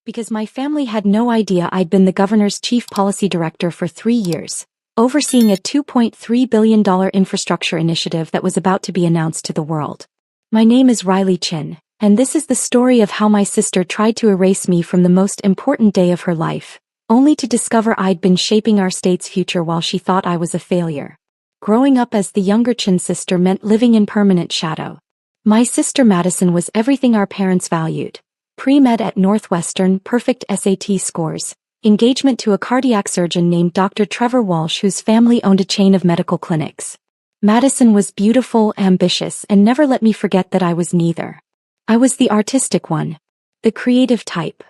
because my family had no idea I'd been the governor's chief policy director for 3 years, overseeing a $2.3 billion infrastructure initiative that was about to be announced to the world. My name is Riley Chin, and this is the story of how my sister tried to erase me from the most important day of her life, only to discover I'd been shaping our state's future while she thought I was a failure. Growing up as the younger Chin sister meant living in permanent shadow. My sister Madison was everything our parents valued. Pre-med at Northwestern, perfect SAT scores, engagement to a cardiac surgeon named Dr. Trevor Walsh whose family owned a chain of medical clinics. Madison was beautiful, ambitious, and never let me forget that I was neither. I was the artistic one, the creative type,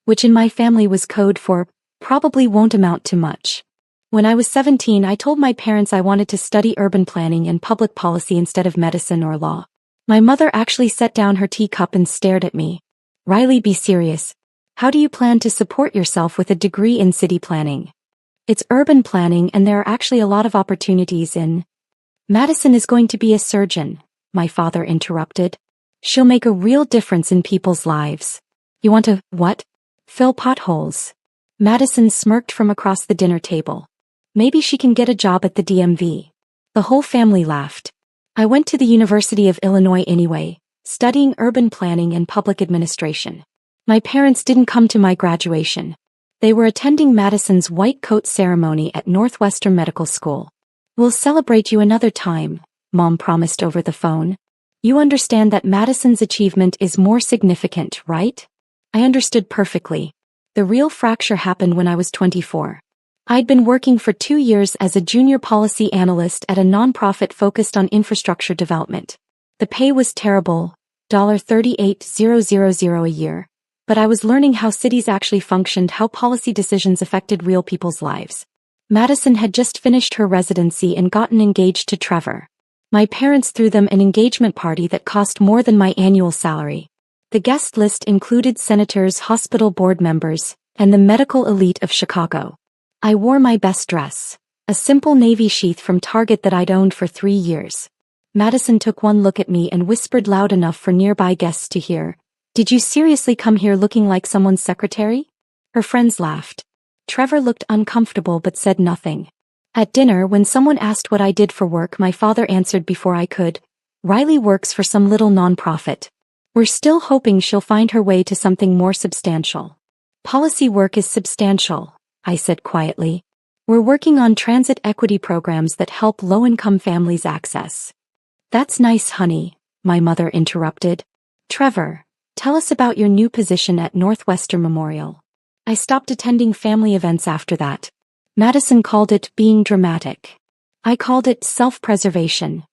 which in my family was code for, probably won't amount to much. When I was 17, I told my parents I wanted to study urban planning and public policy instead of medicine or law. My mother actually set down her teacup and stared at me. Riley, be serious. How do you plan to support yourself with a degree in city planning? It's urban planning and there are actually a lot of opportunities in. Madison is going to be a surgeon, my father interrupted. She'll make a real difference in people's lives. You want to, what? Fill potholes. Madison smirked from across the dinner table. Maybe she can get a job at the DMV. The whole family laughed. I went to the University of Illinois anyway, studying urban planning and public administration. My parents didn't come to my graduation. They were attending Madison's white coat ceremony at Northwestern Medical School. We'll celebrate you another time, Mom promised over the phone. You understand that Madison's achievement is more significant, right? I understood perfectly. The real fracture happened when I was 24. I'd been working for 2 years as a junior policy analyst at a nonprofit focused on infrastructure development. The pay was terrible, $38,000 a year, but I was learning how cities actually functioned, how policy decisions affected real people's lives. Madison had just finished her residency and gotten engaged to Trevor. My parents threw them an engagement party that cost more than my annual salary. The guest list included senators, hospital board members, and the medical elite of Chicago. I wore my best dress, a simple navy sheath from Target that I'd owned for 3 years. Madison took one look at me and whispered loud enough for nearby guests to hear, "Did you seriously come here looking like someone's secretary?" Her friends laughed. Trevor looked uncomfortable but said nothing. At dinner, when someone asked what I did for work, my father answered before I could, "Riley works for some little nonprofit. We're still hoping she'll find her way to something more substantial." "Policy work is substantial," I said quietly. "We're working on transit equity programs that help low-income families access." "That's nice, honey," my mother interrupted. "Trevor, tell us about your new position at Northwestern Memorial." I stopped attending family events after that. Madison called it being dramatic. I called it self-preservation.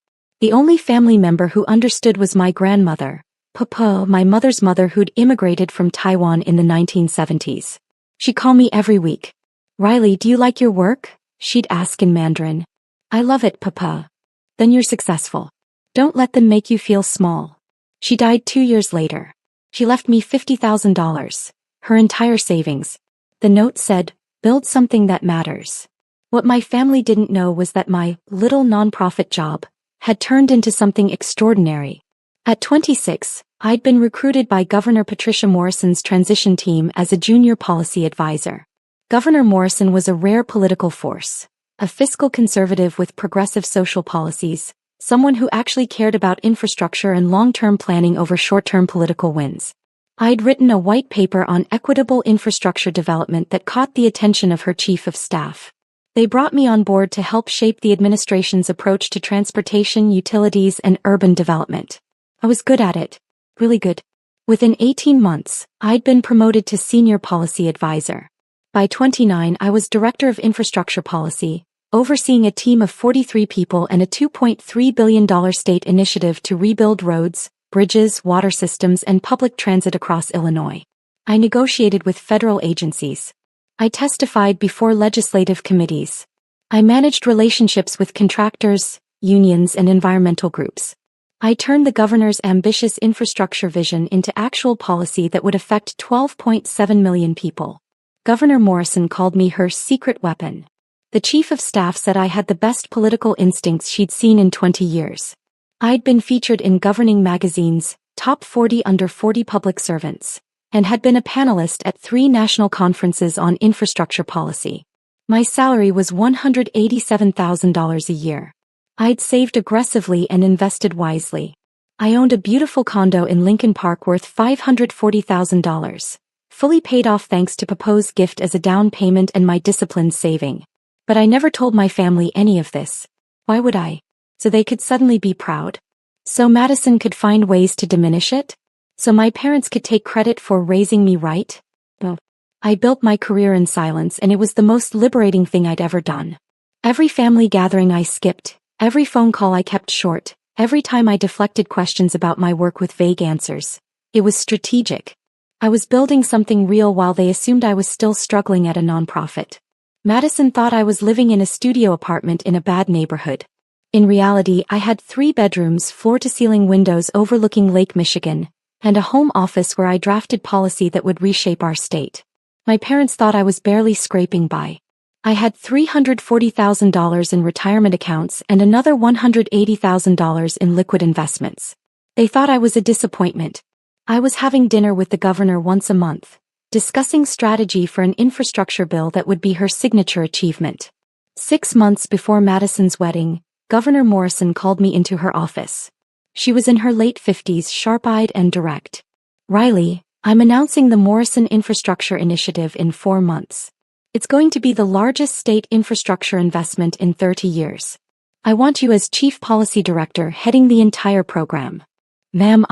The only family member who understood was my grandmother, Papa, my mother's mother who'd immigrated from Taiwan in the 1970s. She'd call me every week. "Riley, do you like your work?" she'd ask in Mandarin. "I love it, Papa." "Then you're successful. Don't let them make you feel small." She died 2 years later. She left me $50,000, her entire savings. The note said, "Build something that matters." What my family didn't know was that my little nonprofit job had turned into something extraordinary. At 26, I'd been recruited by Governor Patricia Morrison's transition team as a junior policy advisor. Governor Morrison was a rare political force, a fiscal conservative with progressive social policies, someone who actually cared about infrastructure and long-term planning over short-term political wins. I'd written a white paper on equitable infrastructure development that caught the attention of her chief of staff. They brought me on board to help shape the administration's approach to transportation, utilities, and urban development. I was good at it. Really good. Within 18 months, I'd been promoted to senior policy advisor. By 29, I was director of infrastructure policy, overseeing a team of 43 people and a $2.3 billion state initiative to rebuild roads, bridges, water systems, and public transit across Illinois. I negotiated with federal agencies. I testified before legislative committees. I managed relationships with contractors, unions, and environmental groups. I turned the governor's ambitious infrastructure vision into actual policy that would affect 12.7 million people. Governor Morrison called me her secret weapon. The chief of staff said I had the best political instincts she'd seen in 20 years. I'd been featured in governing magazines, top 40 under 40 public servants, and had been a panelist at 3 national conferences on infrastructure policy. My salary was $187,000 a year. I'd saved aggressively and invested wisely. I owned a beautiful condo in Lincoln Park worth $540,000, fully paid off thanks to Papa's gift as a down payment and my disciplined saving. But I never told my family any of this. Why would I? So they could suddenly be proud? So Madison could find ways to diminish it? So my parents could take credit for raising me right? No. I built my career in silence, and it was the most liberating thing I'd ever done. Every family gathering I skipped, every phone call I kept short, every time I deflected questions about my work with vague answers. It was strategic. I was building something real while they assumed I was still struggling at a nonprofit. Madison thought I was living in a studio apartment in a bad neighborhood. In reality, I had 3 bedrooms, floor-to-ceiling windows overlooking Lake Michigan, and a home office where I drafted policy that would reshape our state. My parents thought I was barely scraping by. I had $340,000 in retirement accounts and another $180,000 in liquid investments. They thought I was a disappointment. I was having dinner with the governor once a month, discussing strategy for an infrastructure bill that would be her signature achievement. 6 months before Madison's wedding, Governor Morrison called me into her office. She was in her late 50s, sharp-eyed and direct. "Riley, I'm announcing the Morrison Infrastructure Initiative in 4 months. It's going to be the largest state infrastructure investment in 30 years. I want you as Chief Policy Director heading the entire program." "Ma'am,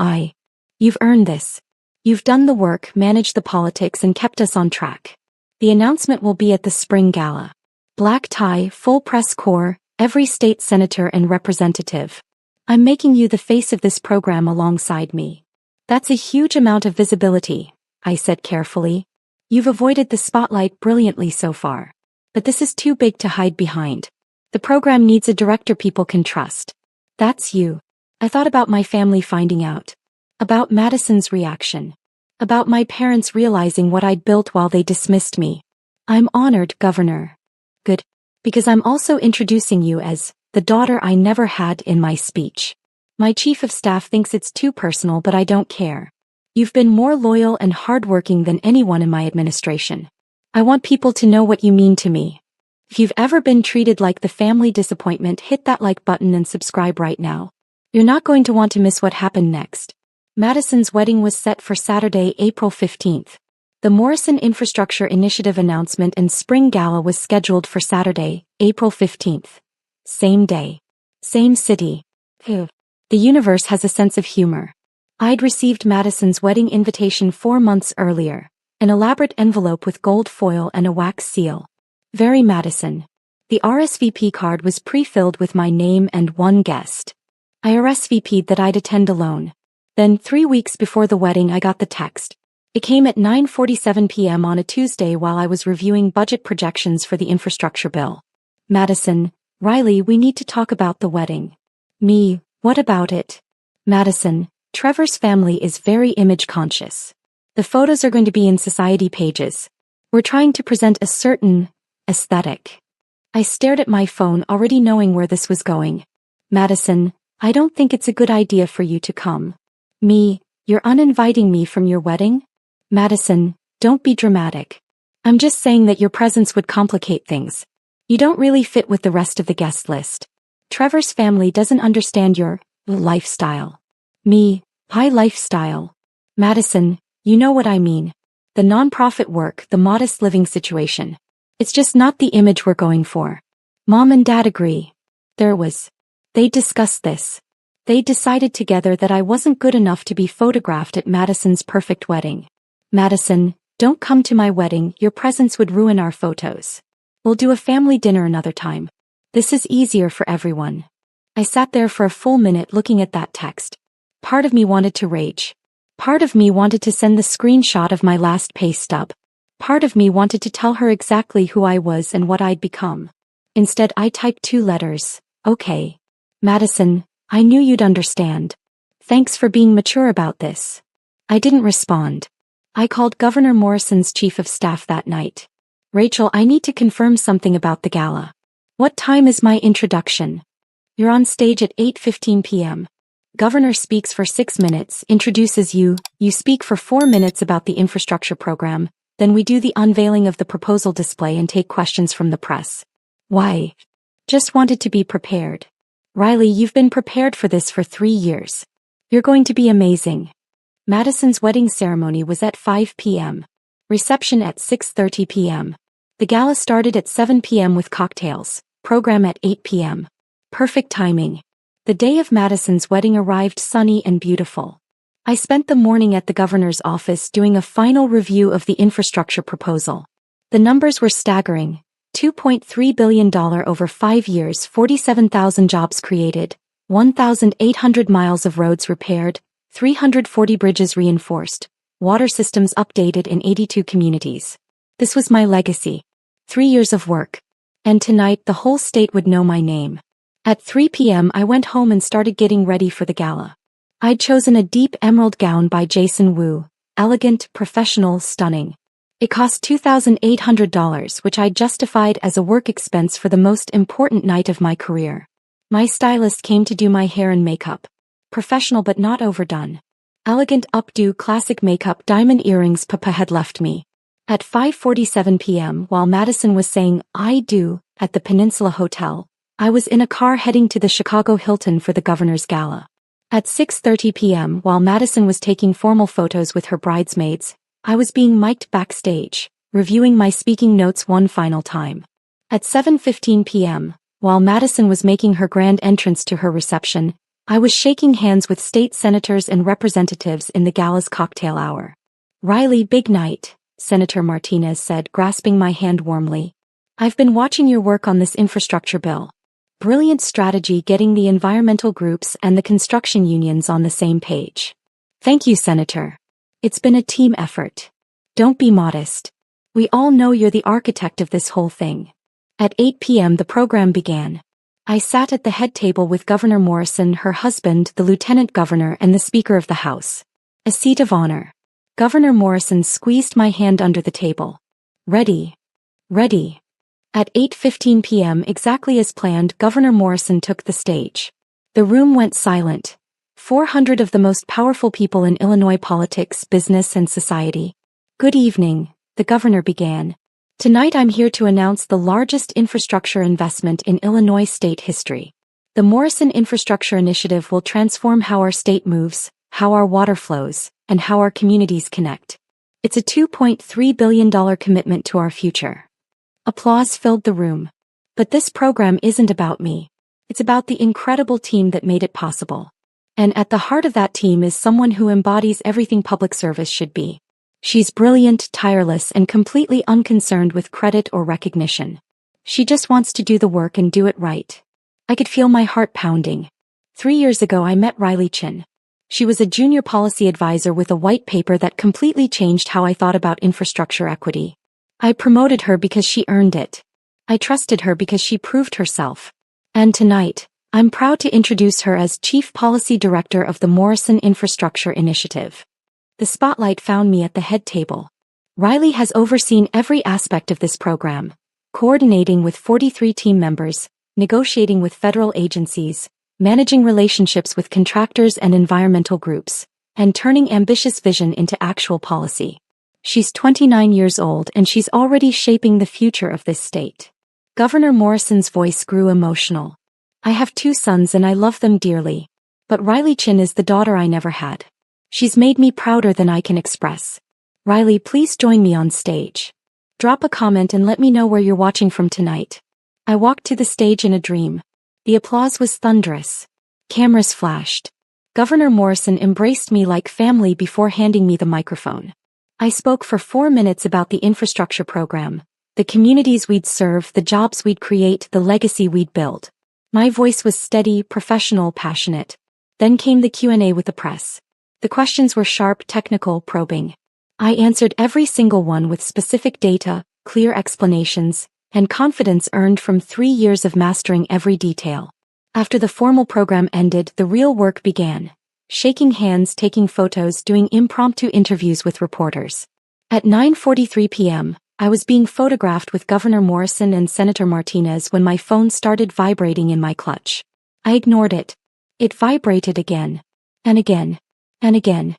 You've earned this. You've done the work, managed the politics, and kept us on track. The announcement will be at the spring gala. Black tie, full press corps, every state senator and representative. I'm making you the face of this program alongside me. That's a huge amount of visibility," I said carefully. "You've avoided the spotlight brilliantly so far. But this is too big to hide behind. The program needs a director people can trust. That's you." I thought about my family finding out. About Madison's reaction. About my parents realizing what I'd built while they dismissed me. "I'm honored, Governor." "Good. Because I'm also introducing you as the daughter I never had in my speech. My chief of staff thinks it's too personal, but I don't care. You've been more loyal and hardworking than anyone in my administration. I want people to know what you mean to me. If you've ever been treated like the family disappointment, hit that like button and subscribe right now. You're not going to want to miss what happened next." Madison's wedding was set for Saturday, April 15th. The Morrison Infrastructure Initiative announcement and spring gala was scheduled for Saturday, April 15th. Same day. Same city. The universe has a sense of humor. I'd received Madison's wedding invitation 4 months earlier, an elaborate envelope with gold foil and a wax seal. Very Madison. The RSVP card was pre-filled with my name and 1 guest. I RSVP'd that I'd attend alone. Then 3 weeks before the wedding I got the text. It came at 9:47 p.m. on a Tuesday while I was reviewing budget projections for the infrastructure bill. "Madison, Riley, we need to talk about the wedding." Me, what about it? Madison, Trevor's family is very image conscious. The photos are going to be in society pages. We're trying to present a certain aesthetic. I stared at my phone, already knowing where this was going. "Madison, I don't think it's a good idea for you to come." Me, you're uninviting me from your wedding? Madison, don't be dramatic. I'm just saying that your presence would complicate things. You don't really fit with the rest of the guest list. Trevor's family doesn't understand your lifestyle. Me, high lifestyle. Madison, you know what I mean. The nonprofit work, the modest living situation. It's just not the image we're going for. Mom and Dad agree. They discussed this. They decided together that I wasn't good enough to be photographed at Madison's perfect wedding. Madison, don't come to my wedding, your presence would ruin our photos. We'll do a family dinner another time. This is easier for everyone. I sat there for a full minute looking at that text. Part of me wanted to rage. Part of me wanted to send the screenshot of my last pay stub. Part of me wanted to tell her exactly who I was and what I'd become. Instead, I typed 2 letters. Okay. Madison, I knew you'd understand. Thanks for being mature about this. I didn't respond. I called Governor Morrison's chief of staff that night. Rachel, I need to confirm something about the gala. What time is my introduction? You're on stage at 8:15 p.m. Governor speaks for 6 minutes, introduces you, you speak for 4 minutes about the infrastructure program, then we do the unveiling of the proposal display and take questions from the press. Why? Just wanted to be prepared. Riley, you've been prepared for this for 3 years. You're going to be amazing. Madison's wedding ceremony was at 5 p.m. Reception at 6:30 p.m. The gala started at 7 p.m. with cocktails, program at 8 p.m. Perfect timing. The day of Madison's wedding arrived sunny and beautiful. I spent the morning at the governor's office doing a final review of the infrastructure proposal. The numbers were staggering. $2.3 billion over 5 years, 47,000 jobs created, 1,800 miles of roads repaired, 340 bridges reinforced, water systems updated in 82 communities. This was my legacy. 3 years of work. And tonight the whole state would know my name. At 3 p.m. I went home and started getting ready for the gala. I'd chosen a deep emerald gown by Jason Wu, elegant, professional, stunning. It cost $2,800, which I justified as a work expense for the most important night of my career. My stylist came to do my hair and makeup. Professional but not overdone. Elegant updo classic makeup, diamond earrings. Papa had left me. At 5:47 p.m. while Madison was saying, "I do," at the Peninsula Hotel, I was in a car heading to the Chicago Hilton for the governor's gala. At 6:30 p.m. while Madison was taking formal photos with her bridesmaids, I was being mic'd backstage, reviewing my speaking notes one final time. At 7:15 p.m., while Madison was making her grand entrance to her reception, I was shaking hands with state senators and representatives in the gala's cocktail hour. "Riley, big night," Senator Martinez said, grasping my hand warmly. "I've been watching your work on this infrastructure bill. Brilliant strategy getting the environmental groups and the construction unions on the same page. Thank you, Senator. It's been a team effort. Don't be modest. We all know you're the architect of this whole thing." At 8 p.m. the program began. I sat at the head table with Governor Morrison, her husband, the lieutenant governor, and the Speaker of the House. A seat of honor. Governor Morrison squeezed my hand under the table. "Ready. Ready." At 8:15 p.m. exactly as planned, Governor Morrison took the stage. The room went silent. 400 of the most powerful people in Illinois politics, business, and society. "Good evening," the governor began. "Tonight I'm here to announce the largest infrastructure investment in Illinois state history. The Morrison Infrastructure Initiative will transform how our state moves, how our water flows, and how our communities connect. It's a $2.3 billion commitment to our future." Applause filled the room. But this program isn't about me. It's about the incredible team that made it possible. And at the heart of that team is someone who embodies everything public service should be. She's brilliant, tireless, and completely unconcerned with credit or recognition. She just wants to do the work and do it right. I could feel my heart pounding. 3 years ago I met Riley Chin. She was a junior policy advisor with a white paper that completely changed how I thought about infrastructure equity. I promoted her because she earned it. I trusted her because she proved herself. And tonight, I'm proud to introduce her as Chief Policy Director of the Morrison Infrastructure Initiative. The spotlight found me at the head table. Riley has overseen every aspect of this program, coordinating with 43 team members, negotiating with federal agencies, managing relationships with contractors and environmental groups, and turning ambitious vision into actual policy. She's 29 years old and she's already shaping the future of this state. Governor Morrison's voice grew emotional. "I have 2 sons and I love them dearly. But Riley Chin is the daughter I never had. She's made me prouder than I can express. Riley, please join me on stage. Drop a comment and let me know where you're watching from tonight." I walked to the stage in a dream. The applause was thunderous. Cameras flashed. Governor Morrison embraced me like family before handing me the microphone. I spoke for 4 minutes about the infrastructure program, the communities we'd serve, the jobs we'd create, the legacy we'd build. My voice was steady, professional, passionate. Then came the Q&A with the press. The questions were sharp, technical, probing. I answered every single one with specific data, clear explanations, and confidence earned from 3 years of mastering every detail. After the formal program ended, the real work began. Shaking hands, taking photos, doing impromptu interviews with reporters. At 9:43 p.m., I was being photographed with Governor Morrison and Senator Martinez when my phone started vibrating in my clutch. I ignored it. It vibrated again, And again. And again.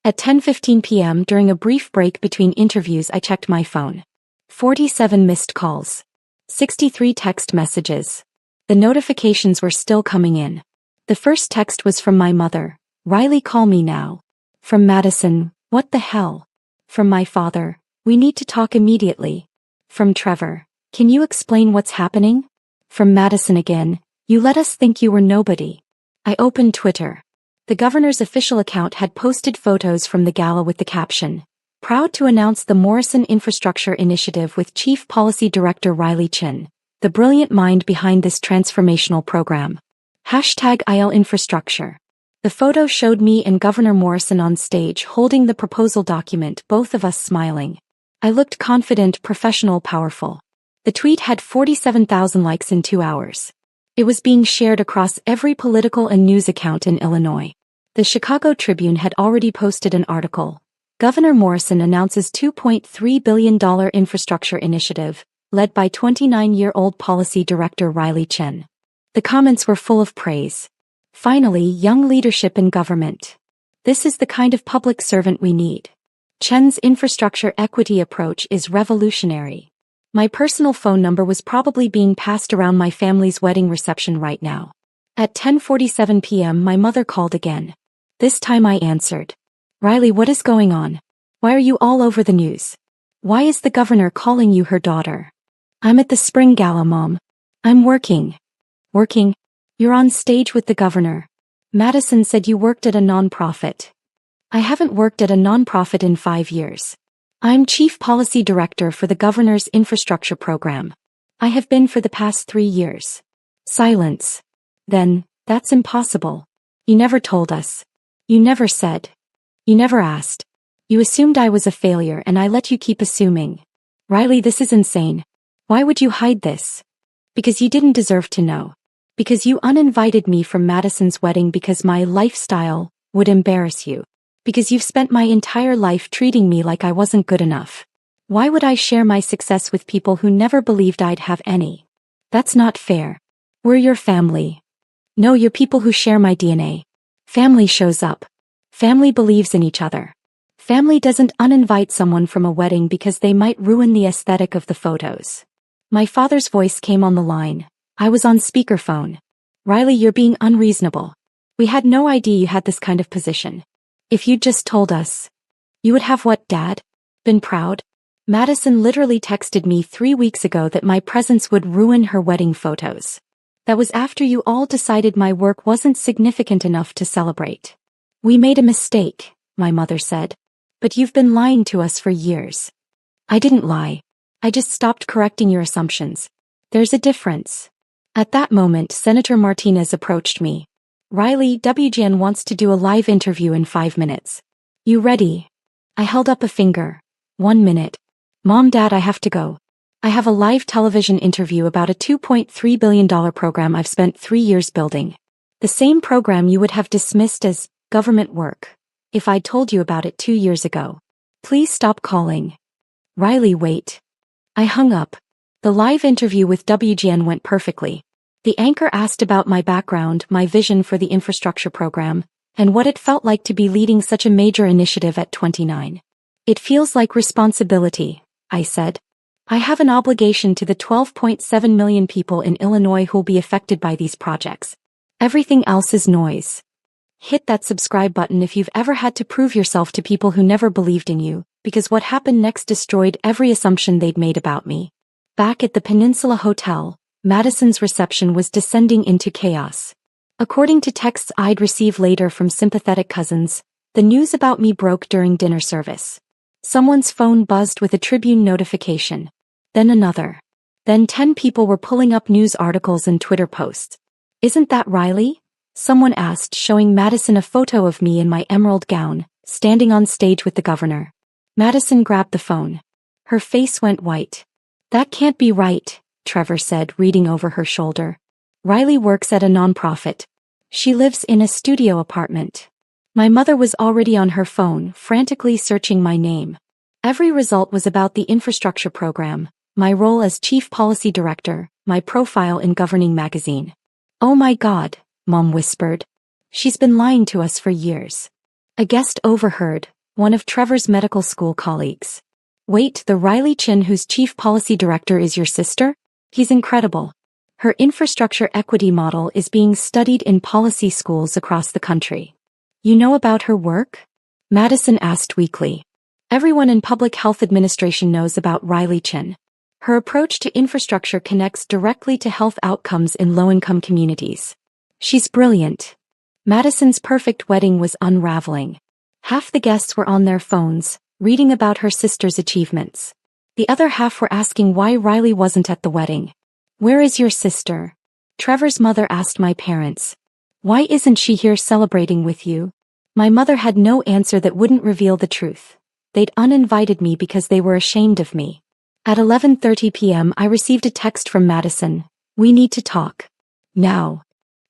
At 10:15 p.m. during a brief break between interviews I checked my phone. 47 missed calls. 63 text messages. The notifications were still coming in. The first text was from my mother. Riley, call me now. From Madison, what the hell? From my father, we need to talk immediately. From Trevor, can you explain what's happening? From Madison again, you let us think you were nobody. I opened Twitter. The governor's official account had posted photos from the gala with the caption, "Proud to announce the Morrison Infrastructure Initiative with Chief Policy Director Riley Chin, the brilliant mind behind this transformational program. #IL Infrastructure." The photo showed me and Governor Morrison on stage holding the proposal document, both of us smiling. I looked confident, professional, powerful. The tweet had 47,000 likes in 2 hours. It was being shared across every political and news account in Illinois. The Chicago Tribune had already posted an article. Governor Morrison announces $2.3 billion infrastructure initiative, led by 29-year-old Policy Director Riley Chin. The comments were full of praise. Finally, young leadership in government. This is the kind of public servant we need. Chen's infrastructure equity approach is revolutionary. My personal phone number was probably being passed around my family's wedding reception right now. At 10:47 p.m. my mother called again. This time I answered. Riley, what is going on? Why are you all over the news? Why is the governor calling you her daughter? I'm at the spring gala, Mom. I'm working. Working? You're on stage with the governor. Madison said you worked at a nonprofit. I haven't worked at a nonprofit in 5 years. I'm Chief Policy Director for the governor's infrastructure program. I have been for the past 3 years. Silence. Then, that's impossible. You never told us. You never said. You never asked. You assumed I was a failure and I let you keep assuming. Riley, this is insane. Why would you hide this? Because you didn't deserve to know. Because you uninvited me from Madison's wedding because my lifestyle would embarrass you. Because you've spent my entire life treating me like I wasn't good enough. Why would I share my success with people who never believed I'd have any? That's not fair. We're your family. No, you're people who share my DNA. Family shows up. Family believes in each other. Family doesn't uninvite someone from a wedding because they might ruin the aesthetic of the photos. My father's voice came on the line. I was on speakerphone. Riley, you're being unreasonable. We had no idea you had this kind of position. If you'd just told us. You would have what, Dad? Been proud? Madison literally texted me 3 weeks ago that my presence would ruin her wedding photos. That was after you all decided my work wasn't significant enough to celebrate. We made a mistake, my mother said. But you've been lying to us for years. I didn't lie. I just stopped correcting your assumptions. There's a difference. At that moment, Senator Martinez approached me. Riley, WGN wants to do a live interview in 5 minutes. You ready? I held up a finger. 1 minute. Mom, Dad, I have to go. I have a live television interview about a $2.3 billion program I've spent 3 years building. The same program you would have dismissed as government work if I'd told you about it 2 years ago. Please stop calling. Riley, wait. I hung up. The live interview with WGN went perfectly. The anchor asked about my background, my vision for the infrastructure program, and what it felt like to be leading such a major initiative at 29. It feels like responsibility, I said. I have an obligation to the 12.7 million people in Illinois who'll be affected by these projects. Everything else is noise. Hit that subscribe button if you've ever had to prove yourself to people who never believed in you, because what happened next destroyed every assumption they'd made about me. Back at the Peninsula Hotel, Madison's reception was descending into chaos. According to texts I'd receive later from sympathetic cousins, the news about me broke during dinner service. Someone's phone buzzed with a Tribune notification. Then another. Then 10 people were pulling up news articles and Twitter posts. Isn't that Riley? Someone asked, showing Madison a photo of me in my emerald gown, standing on stage with the governor. Madison grabbed the phone. Her face went white. That can't be right, Trevor said, reading over her shoulder. Riley works at a nonprofit. She lives in a studio apartment. My mother was already on her phone, frantically searching my name. Every result was about the infrastructure program, my role as chief policy director, my profile in Governing magazine. Oh my God, Mom whispered. She's been lying to us for years. A guest overheard, one of Trevor's medical school colleagues. Wait, the Riley Chin whose chief policy director is your sister? He's incredible. Her infrastructure equity model is being studied in policy schools across the country. You know about her work? Madison asked weakly. Everyone in public health administration knows about Riley Chin. Her approach to infrastructure connects directly to health outcomes in low-income communities. She's brilliant. Madison's perfect wedding was unraveling. Half the guests were on their phones, reading about her sister's achievements. The other half were asking why Riley wasn't at the wedding. Where is your sister? Trevor's mother asked my parents. Why isn't she here celebrating with you? My mother had no answer that wouldn't reveal the truth. They'd uninvited me because they were ashamed of me. At 11:30 p.m. I received a text from Madison. We need to talk. Now.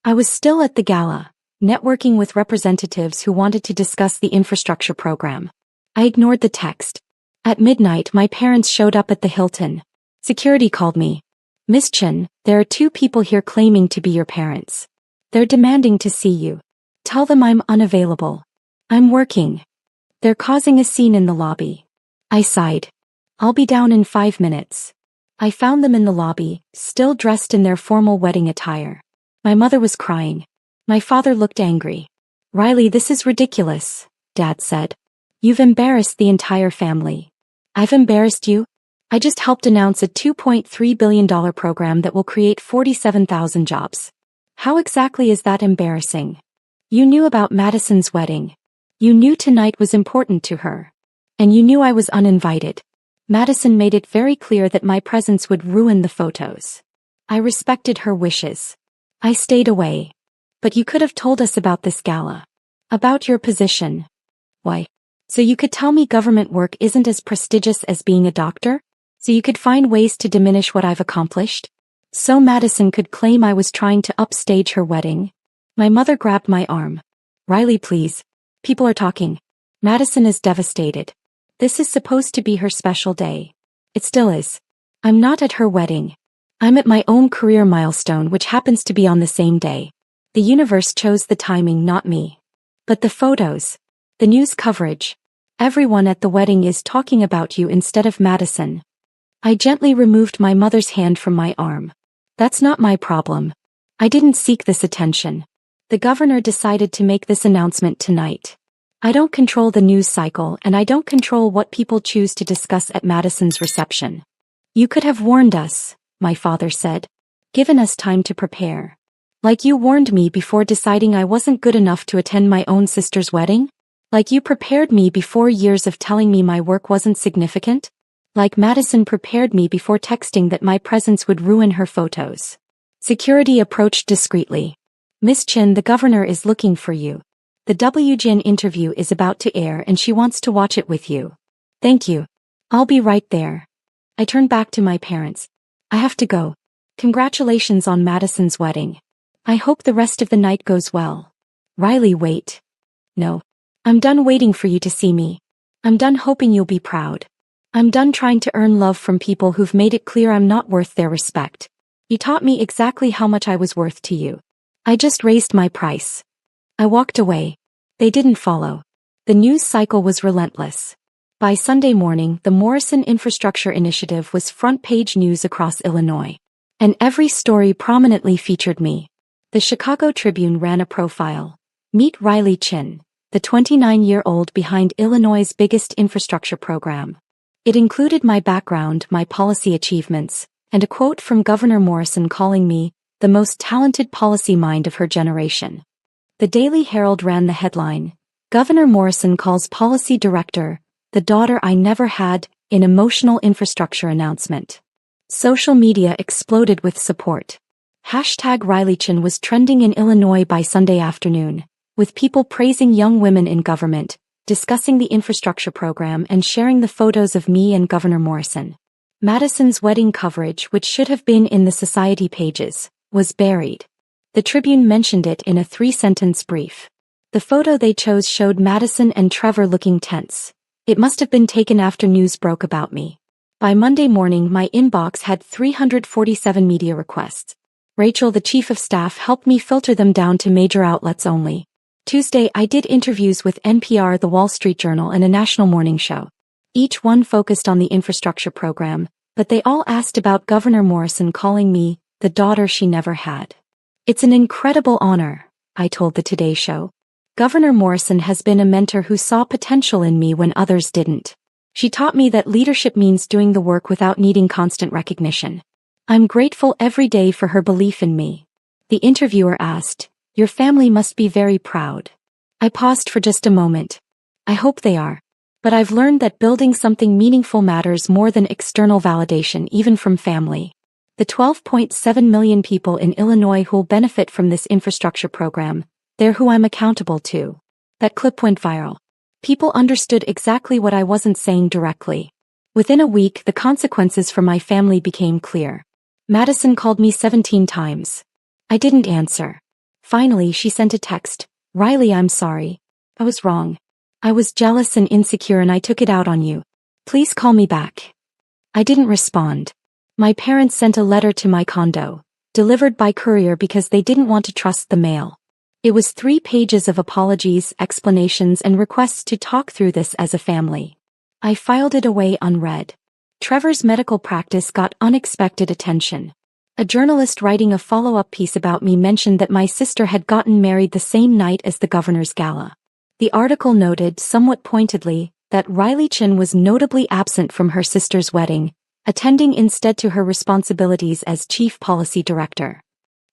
I was still at the gala, networking with representatives who wanted to discuss the infrastructure program. I ignored the text. At midnight my parents showed up at the Hilton. Security called me. Miss Chin, there are 2 people here claiming to be your parents. They're demanding to see you. Tell them I'm unavailable. I'm working. They're causing a scene in the lobby. I sighed. I'll be down in 5 minutes. I found them in the lobby, still dressed in their formal wedding attire. My mother was crying. My father looked angry. Riley, this is ridiculous, Dad said. You've embarrassed the entire family. I've embarrassed you? I just helped announce a $2.3 billion program that will create 47,000 jobs. How exactly is that embarrassing? You knew about Madison's wedding. You knew tonight was important to her. And you knew I was uninvited. Madison made it very clear that my presence would ruin the photos. I respected her wishes. I stayed away. But you could have told us about this gala. About your position. Why? So you could tell me government work isn't as prestigious as being a doctor? So you could find ways to diminish what I've accomplished? So Madison could claim I was trying to upstage her wedding? My mother grabbed my arm. Riley, please. People are talking. Madison is devastated. This is supposed to be her special day. It still is. I'm not at her wedding. I'm at my own career milestone, which happens to be on the same day. The universe chose the timing, not me. But the photos. The news coverage. Everyone at the wedding is talking about you instead of Madison. I gently removed my mother's hand from my arm. That's not my problem. I didn't seek this attention. The governor decided to make this announcement tonight. I don't control the news cycle and I don't control what people choose to discuss at Madison's reception. You could have warned us, my father said. Given us time to prepare. Like you warned me before deciding I wasn't good enough to attend my own sister's wedding? Like you prepared me before years of telling me my work wasn't significant? Like Madison prepared me before texting that my presence would ruin her photos. Security approached discreetly. Miss Chin, the governor is looking for you. The WGN interview is about to air and she wants to watch it with you. Thank you. I'll be right there. I turned back to my parents. I have to go. Congratulations on Madison's wedding. I hope the rest of the night goes well. Riley, wait. No. I'm done waiting for you to see me. I'm done hoping you'll be proud. I'm done trying to earn love from people who've made it clear I'm not worth their respect. You taught me exactly how much I was worth to you. I just raised my price. I walked away. They didn't follow. The news cycle was relentless. By Sunday morning, the Morrison Infrastructure Initiative was front-page news across Illinois. And every story prominently featured me. The Chicago Tribune ran a profile. Meet Riley Chin, the 29-year-old behind Illinois' biggest infrastructure program. It included my background, my policy achievements, and a quote from Governor Morrison calling me the most talented policy mind of her generation. The Daily Herald ran the headline, Governor Morrison calls policy director, the daughter I never had, in emotional infrastructure announcement. Social media exploded with support. #RileyChin was trending in Illinois by Sunday afternoon, with people praising young women in government, discussing the infrastructure program and sharing the photos of me and Governor Morrison. Madison's wedding coverage, which should have been in the society pages, was buried. The Tribune mentioned it in a 3-sentence brief. The photo they chose showed Madison and Trevor looking tense. It must have been taken after news broke about me. By Monday morning, my inbox had 347 media requests. Rachel, the chief of staff, helped me filter them down to major outlets only. Tuesday, I did interviews with NPR, The Wall Street Journal, and a national morning show. Each one focused on the infrastructure program, but they all asked about Governor Morrison calling me the daughter she never had. It's an incredible honor, I told the Today Show. Governor Morrison has been a mentor who saw potential in me when others didn't. She taught me that leadership means doing the work without needing constant recognition. I'm grateful every day for her belief in me. The interviewer asked, "Your family must be very proud." I paused for just a moment. I hope they are. But I've learned that building something meaningful matters more than external validation, even from family. The 12.7 million people in Illinois who'll benefit from this infrastructure program, they're who I'm accountable to. That clip went viral. People understood exactly what I wasn't saying directly. Within a week, the consequences for my family became clear. Madison called me 17 times. I didn't answer. Finally, she sent a text. "Riley, I'm sorry. I was wrong. I was jealous and insecure and I took it out on you. Please call me back." I didn't respond. My parents sent a letter to my condo, delivered by courier because they didn't want to trust the mail. It was 3 pages of apologies, explanations, and requests to talk through this as a family. I filed it away unread. Trevor's medical practice got unexpected attention. A journalist writing a follow-up piece about me mentioned that my sister had gotten married the same night as the governor's gala. The article noted, somewhat pointedly, that Riley Chin was notably absent from her sister's wedding, attending instead to her responsibilities as chief policy director.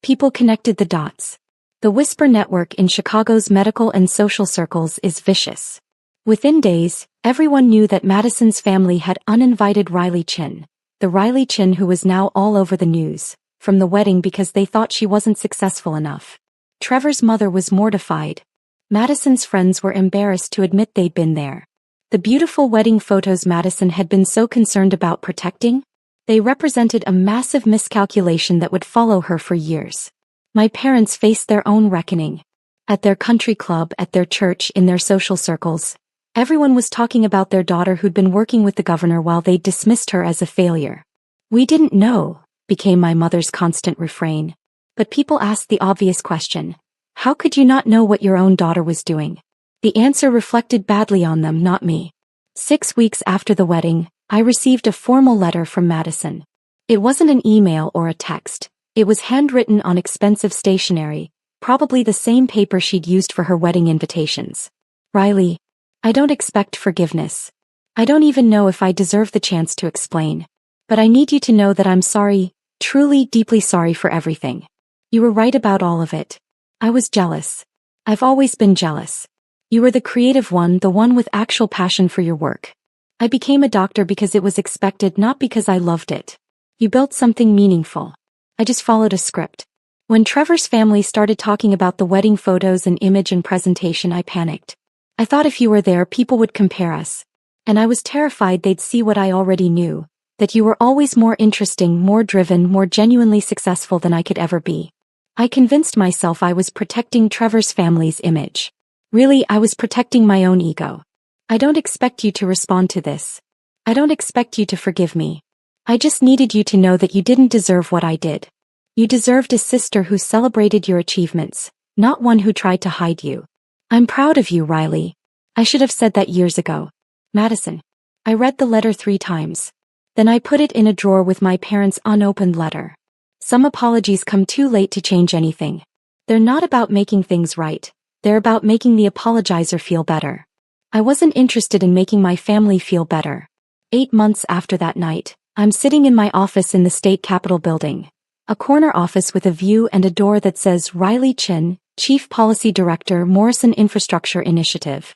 People connected the dots. The whisper network in Chicago's medical and social circles is vicious. Within days, everyone knew that Madison's family had uninvited Riley Chin, the Riley Chin who was now all over the news, from the wedding because they thought she wasn't successful enough. Trevor's mother was mortified. Madison's friends were embarrassed to admit they'd been there. The beautiful wedding photos Madison had been so concerned about protecting, they represented a massive miscalculation that would follow her for years. My parents faced their own reckoning. At their country club, at their church, in their social circles, everyone was talking about their daughter who'd been working with the governor while they dismissed her as a failure. "We didn't know," became my mother's constant refrain. But people asked the obvious question. How could you not know what your own daughter was doing? The answer reflected badly on them, not me. 6 weeks after the wedding, I received a formal letter from Madison. It wasn't an email or a text. It was handwritten on expensive stationery, probably the same paper she'd used for her wedding invitations. "Riley, I don't expect forgiveness. I don't even know if I deserve the chance to explain. But I need you to know that I'm sorry, truly, deeply sorry for everything. You were right about all of it. I was jealous. I've always been jealous. You were the creative one, the one with actual passion for your work. I became a doctor because it was expected, not because I loved it. You built something meaningful. I just followed a script." When Trevor's family started talking about the wedding photos and image and presentation, I panicked. I thought if you were there, people would compare us. And I was terrified they'd see what I already knew, that you were always more interesting, more driven, more genuinely successful than I could ever be. I convinced myself I was protecting Trevor's family's image. Really, I was protecting my own ego. I don't expect you to respond to this. I don't expect you to forgive me. I just needed you to know that you didn't deserve what I did. You deserved a sister who celebrated your achievements, not one who tried to hide you. I'm proud of you, Riley. I should have said that years ago. Madison. I read the letter 3 times. Then I put it in a drawer with my parents' unopened letter. Some apologies come too late to change anything. They're not about making things right. They're about making the apologizer feel better. I wasn't interested in making my family feel better. 8 months after that night, I'm sitting in my office in the state capitol building. A corner office with a view and a door that says Riley Chin, Chief Policy Director, Morrison Infrastructure Initiative.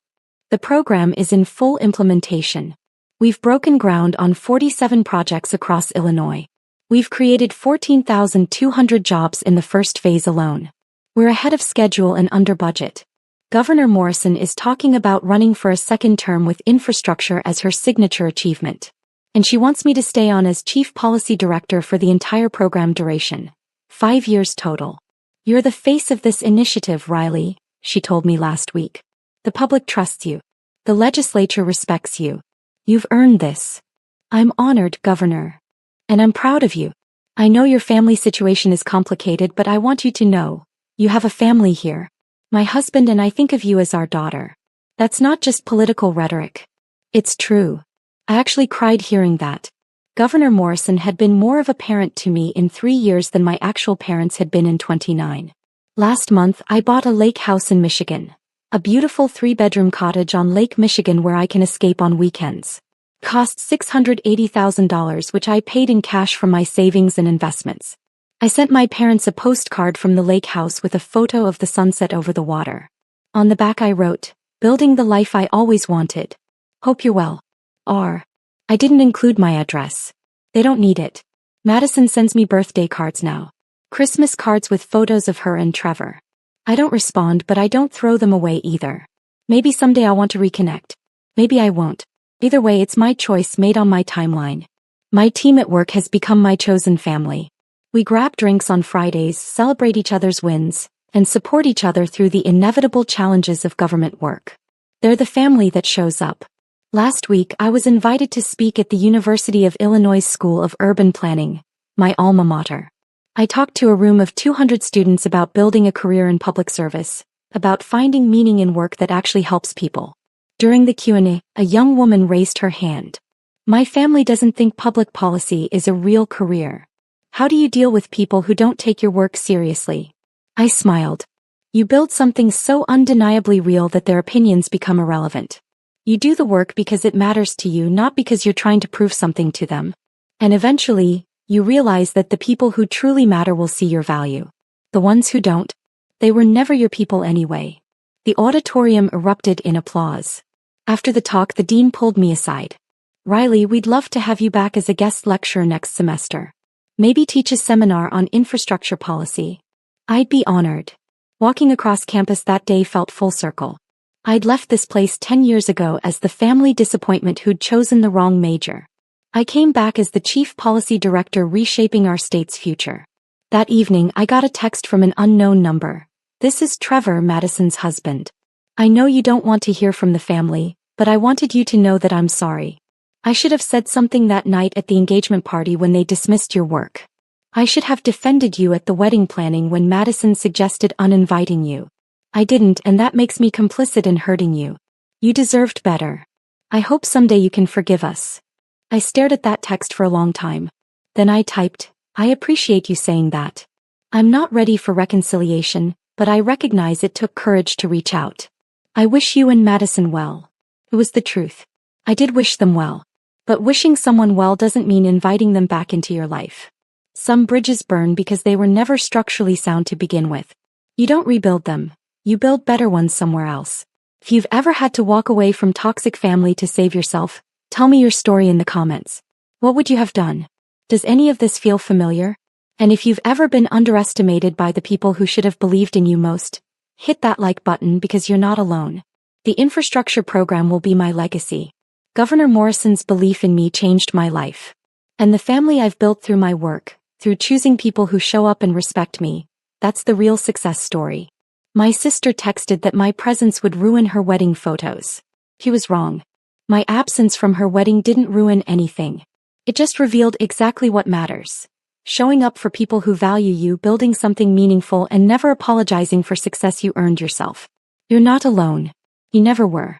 The program is in full implementation. We've broken ground on 47 projects across Illinois. We've created 14,200 jobs in the first phase alone. We're ahead of schedule and under budget. Governor Morrison is talking about running for a second term with infrastructure as her signature achievement. And she wants me to stay on as Chief Policy Director for the entire program duration. 5 years total. You're the face of this initiative, Riley, she told me last week. The public trusts you. The legislature respects you. You've earned this. I'm honored, Governor. And I'm proud of you. I know your family situation is complicated, but I want you to know, you have a family here. My husband and I think of you as our daughter. That's not just political rhetoric. It's true. I actually cried hearing that. Governor Morrison had been more of a parent to me in 3 years than my actual parents had been in 29. Last month I bought a lake house in Michigan. A beautiful 3-bedroom cottage on Lake Michigan where I can escape on weekends. Cost $680,000, which I paid in cash from my savings and investments. I sent my parents a postcard from the lake house with a photo of the sunset over the water. On the back I wrote, "Building the life I always wanted. Hope you're well. R." I didn't include my address. They don't need it. Madison sends me birthday cards now. Christmas cards with photos of her and Trevor. I don't respond, but I don't throw them away either. Maybe someday I'll want to reconnect. Maybe I won't. Either way, it's my choice made on my timeline. My team at work has become my chosen family. We grab drinks on Fridays, celebrate each other's wins, and support each other through the inevitable challenges of government work. They're the family that shows up. Last week I was invited to speak at the University of Illinois School of Urban Planning, my alma mater. I talked to a room of 200 students about building a career in public service, about finding meaning in work that actually helps people. During the Q&A, a young woman raised her hand. "My family doesn't think public policy is a real career. How do you deal with people who don't take your work seriously?" I smiled. You build something so undeniably real that their opinions become irrelevant. You do the work because it matters to you, not because you're trying to prove something to them. And eventually, you realize that the people who truly matter will see your value. The ones who don't, they were never your people anyway. The auditorium erupted in applause. After the talk, the dean pulled me aside. "Riley, we'd love to have you back as a guest lecturer next semester. Maybe teach a seminar on infrastructure policy." I'd be honored. Walking across campus that day felt full circle. I'd left this place 10 years ago as the family disappointment who'd chosen the wrong major. I came back as the chief policy director reshaping our state's future. That evening I got a text from an unknown number. "This is Trevor, Madison's husband. I know you don't want to hear from the family, but I wanted you to know that I'm sorry. I should have said something that night at the engagement party when they dismissed your work. I should have defended you at the wedding planning when Madison suggested uninviting you. I didn't, and that makes me complicit in hurting you. You deserved better. I hope someday you can forgive us." I stared at that text for a long time. Then I typed, "I appreciate you saying that. I'm not ready for reconciliation, but I recognize it took courage to reach out. I wish you and Madison well." It was the truth. I did wish them well. But wishing someone well doesn't mean inviting them back into your life. Some bridges burn because they were never structurally sound to begin with. You don't rebuild them. You build better ones somewhere else. If you've ever had to walk away from toxic family to save yourself, tell me your story in the comments. What would you have done? Does any of this feel familiar? And if you've ever been underestimated by the people who should have believed in you most, hit that like button because you're not alone. The infrastructure program will be my legacy. Governor Morrison's belief in me changed my life. And the family I've built through my work, through choosing people who show up and respect me, that's the real success story. My sister texted that my presence would ruin her wedding photos. She was wrong. My absence from her wedding didn't ruin anything. It just revealed exactly what matters. Showing up for people who value you, building something meaningful, and never apologizing for success you earned yourself. You're not alone. You never were.